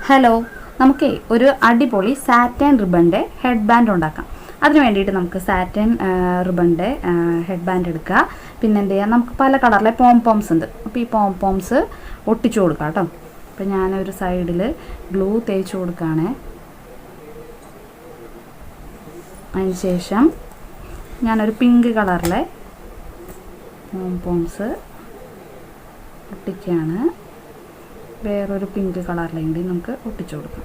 Hello, നമുക്ക് ഒരു അടിപൊളി സാറ്റൻ റിബണിൻ്റെ ഹെഡ് ബാൻഡ് ഉണ്ടാക്കാം. അതിന് വേണ്ടിയിട്ട് നമുക്ക് സാറ്റൻ റിബണിൻ്റെ ഹെഡ് ബാൻഡ് എടുക്കുക. പിന്നെ എന്ത് ചെയ്യുക, നമുക്ക് പല കളറിലെ പോംപോംസ് ഉണ്ട്. അപ്പോൾ ഈ പോംപോംസ് ഒട്ടിച്ചു കൊടുക്കാം കേട്ടോ. അപ്പോൾ ഞാനൊരു സൈഡിൽ ഗ്ലൂ തേച്ച് കൊടുക്കുകയാണ്. അതിന് ശേഷം ഞാനൊരു പിങ്ക് കളറിലെ പോംപോംസ് ഒട്ടിക്കുകയാണ്. വേറൊരു പിങ്ക് കളറിലേയും കൂടി നമുക്ക് ഒട്ടിച്ചു കൊടുക്കാം.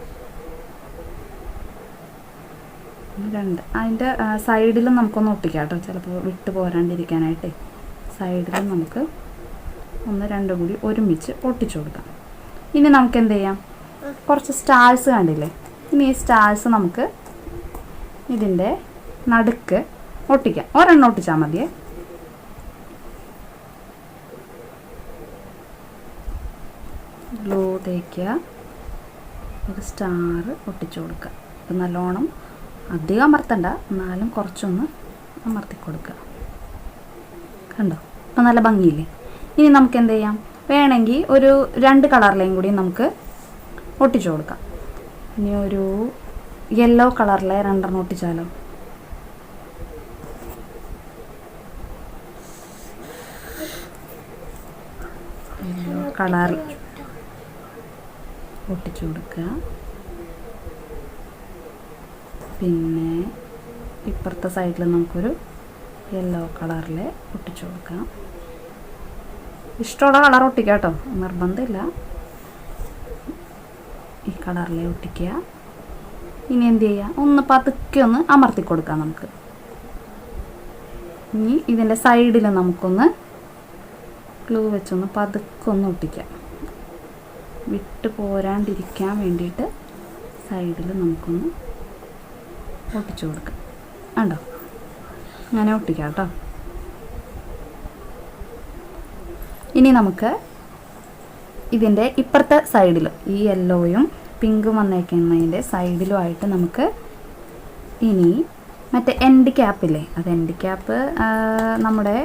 രണ്ട് അതിൻ്റെ സൈഡിലും നമുക്കൊന്ന് ഒട്ടിക്കാം കേട്ടോ, ചിലപ്പോൾ വിട്ട് പോരാണ്ടിരിക്കാനായിട്ട്. സൈഡിലും നമുക്ക് ഒന്ന് രണ്ടും കൂടി ഒരുമിച്ച് ഒട്ടിച്ചു കൊടുക്കാം. ഇനി നമുക്ക് എന്ത് ചെയ്യാം, കുറച്ച് സ്റ്റാർസ് കണ്ടില്ലേ, ഇനി ഈ സ്റ്റാർസ് നമുക്ക് ഇതിൻ്റെ നടുക്ക് ഒട്ടിക്കാം. ഒരെണ്ണം ഒട്ടിച്ചാൽ മതിയേ. ഗ്ലൂ തേക്കുക, ഒരു സ്റ്റാർ ഒട്ടിച്ചു കൊടുക്കുക. അപ്പം നല്ലോണം അധികം അമർത്തണ്ട, എന്നാലും കുറച്ചൊന്ന് അമർത്തി കൊടുക്കുക. കണ്ടോ, അപ്പം നല്ല ഭംഗിയില്ലേ. ഇനി നമുക്ക് എന്ത് ചെയ്യാം, വേണമെങ്കിൽ ഒരു 2 കളറിലെയും കൂടി നമുക്ക് ഒട്ടിച്ചു കൊടുക്കാം. ഇനി ഒരു യെല്ലോ കളറിലെ 2 ഒട്ടിച്ചാലോ. യെല്ലോ കളർ ഒട്ടിച്ചു കൊടുക്കുക. പിന്നെ ഇപ്പുറത്തെ സൈഡിൽ നമുക്കൊരു യെല്ലോ കളറിൽ ഒട്ടിച്ചു കൊടുക്കാം. ഇഷ്ടമുള്ള കളർ ഒട്ടിക്കുക കേട്ടോ, നിർബന്ധമില്ല. ഈ കളറിൽ ഒട്ടിക്കുക. ഇനി എന്ത് ചെയ്യുക, ഒന്ന് പതുക്കെ ഒന്ന് അമർത്തി കൊടുക്കാം നമുക്ക്. ഇനി ഇതിൻ്റെ സൈഡിൽ നമുക്കൊന്ന് ഗ്ലൂ വെച്ചൊന്ന് പതുക്കെ ഒന്ന് ഒട്ടിക്കാം. വിട്ട് പോരാണ്ടിരിക്കാൻ വേണ്ടിയിട്ട് സൈഡിൽ നമുക്കൊന്ന് ഒട്ടിച്ചു കൊടുക്കാം. ഉണ്ടോ, അങ്ങനെ ഒട്ടിക്കാം കേട്ടോ. ഇനി നമുക്ക് ഇതിൻ്റെ ഇപ്പുറത്തെ സൈഡിലും ഈ യെല്ലോയും പിങ്കും വന്നേക്കുന്നതിൻ്റെ സൈഡിലുമായിട്ട് നമുക്ക് ഇനി മറ്റേ എൻഡ് ക്യാപ്പില്ലേ, അത് എൻഡ് ക്യാപ്പ് നമ്മുടെ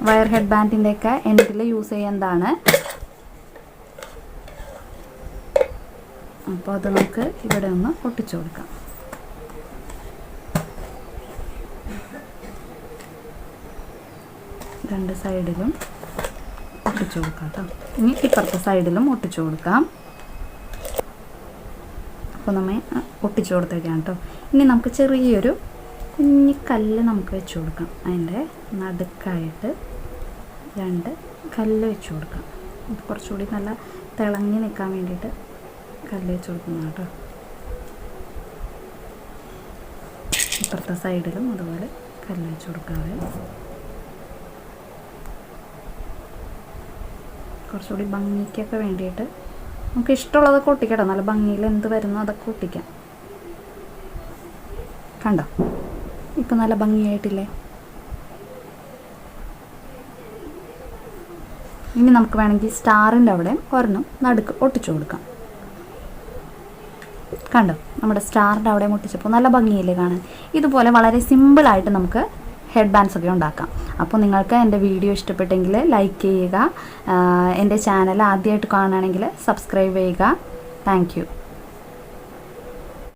വയർ ഹെഡ് ബാൻഡിൻ്റെയൊക്കെ എൻഡിൽ യൂസ് ചെയ്യുന്നതാണ്. അപ്പോൾ അത് നമുക്ക് ഇവിടെ ഒന്ന് ഒട്ടിച്ചു കൊടുക്കാം. രണ്ട് സൈഡിലും ഒട്ടിച്ചു കൊടുക്കാം കേട്ടോ. ഇനി ഇപ്പുറത്തെ സൈഡിലും ഒട്ടിച്ചു കൊടുക്കാം. അപ്പോൾ നമ്മൾ ഒട്ടിച്ചു കൊടുത്തേക്കാം കേട്ടോ. ഇനി നമുക്ക് ചെറിയൊരു കുഞ്ഞിക്കല്ല് നമുക്ക് വെച്ച് കൊടുക്കാം. അതിൻ്റെ നടുക്കായിട്ട് 2 കല്ല് വെച്ച് കൊടുക്കാം. കുറച്ചുകൂടി നല്ല തിളങ്ങി നിൽക്കാൻ വേണ്ടിയിട്ട് കല്ല് വെച്ച് കൊടുക്കുന്ന കേട്ടോ. ഇപ്പുറത്തെ സൈഡിലും അതുപോലെ കല്ല് വെച്ച് കൊടുക്കാതെ കുറച്ചുകൂടി ഭംഗിക്കൊക്കെ വേണ്ടിയിട്ട് നമുക്ക് ഇഷ്ടമുള്ളതൊക്കെ ഒട്ടിക്കട്ടോ. നല്ല ഭംഗിയിൽ എന്ത് വരുന്നോ അതൊക്കെ ഒട്ടിക്കാം. കണ്ടോ, ഇപ്പം നല്ല ഭംഗിയായിട്ടില്ലേ. ഇനി നമുക്ക് വേണമെങ്കിൽ സ്റ്റാറിൻ്റെ അവിടെ ഒരെണ്ണം നടുക്ക് ഒട്ടിച്ചു കൊടുക്കാം. കണ്ടോ, നമ്മുടെ സ്റ്റാറിൻ്റെ അവിടെ മുട്ടിച്ചപ്പോൾ നല്ല ഭംഗിയില്ലേ കാണാൻ. ഇതുപോലെ വളരെ സിമ്പിളായിട്ട് നമുക്ക് ഹെഡ് ബാൻഡ്സ് ഒക്കെ ഉണ്ടാക്കാം. അപ്പോൾ നിങ്ങൾക്ക് എൻ്റെ വീഡിയോ ഇഷ്ടപ്പെട്ടെങ്കിൽ ലൈക്ക് ചെയ്യുക. എൻ്റെ ചാനൽ ആദ്യമായിട്ട് കാണുകയാണെങ്കിൽ സബ്സ്ക്രൈബ് ചെയ്യുക. Thank you.